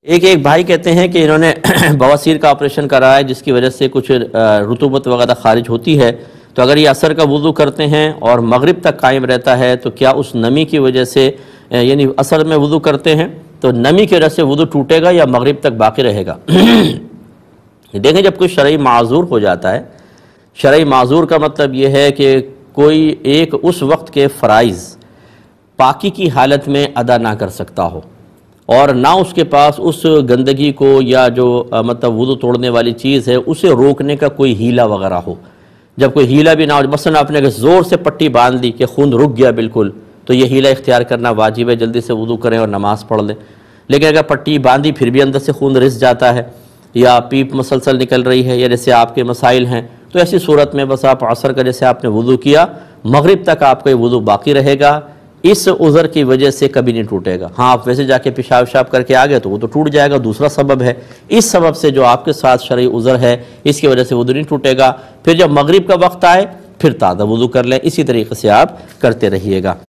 ایک بھائی کہتے ہیں کہ انہوں نے بواسیر کا آپریشن کرا ہے جس کی وجہ سے کچھ رطوبت وغیرہ خارج ہوتی ہے، تو اگر یہ عصر کا وضو کرتے ہیں اور مغرب تک قائم رہتا ہے تو کیا اس نمی کی وجہ سے، یعنی عصر میں وضو کرتے ہیں تو نمی کی وجہ سے وضو ٹوٹے گا یا مغرب تک باقی رہے گا؟ دیکھیں، جب کوئی شرعی معذور ہو جاتا ہے، شرعی معذور کا مطلب یہ ہے کہ کوئی ایک اس وقت کے فرائض پاکی کی حالت میں ادا نہ کر سکتا ہو، اور نہ اس کے پاس اس گندگی کو یا جو مطلب وضو توڑنے والی چیز ہے اسے روکنے کا کوئی ہیلہ وغیرہ ہو۔ جب کوئی ہیلہ بھی نہ ہو، مثلا آپ نے اگر زور سے پٹی باندھ دی کہ خون رک گیا بالکل، تو یہ ہیلہ اختیار کرنا واجب ہے، جلدی سے وضو کریں اور نماز پڑھ لیں۔ لیکن اگر پٹی باندھی پھر بھی اندر سے خون رس جاتا ہے یا پیپ مسلسل نکل رہی ہے یا جیسے آپ کے مسائل ہیں، تو ایسی صورت میں بس آپ عصر کا جیسے آپ نے وضو کیا، مغرب تک آپ کا یہ وضو باقی رہے گا، اس عذر کی وجہ سے کبھی نہیں ٹوٹے گا۔ ہاں، آپ ویسے جا کے پیشاب کر کے آ گئے تو وہ تو ٹوٹ جائے گا، دوسرا سبب ہے۔ اس سبب سے جو آپ کے ساتھ شرعی عذر ہے اس کی وجہ سے وضو نہیں ٹوٹے گا۔ پھر جب مغرب کا وقت آئے پھر تازہ وضو کر لیں، اسی طریقے سے آپ کرتے رہیے گا۔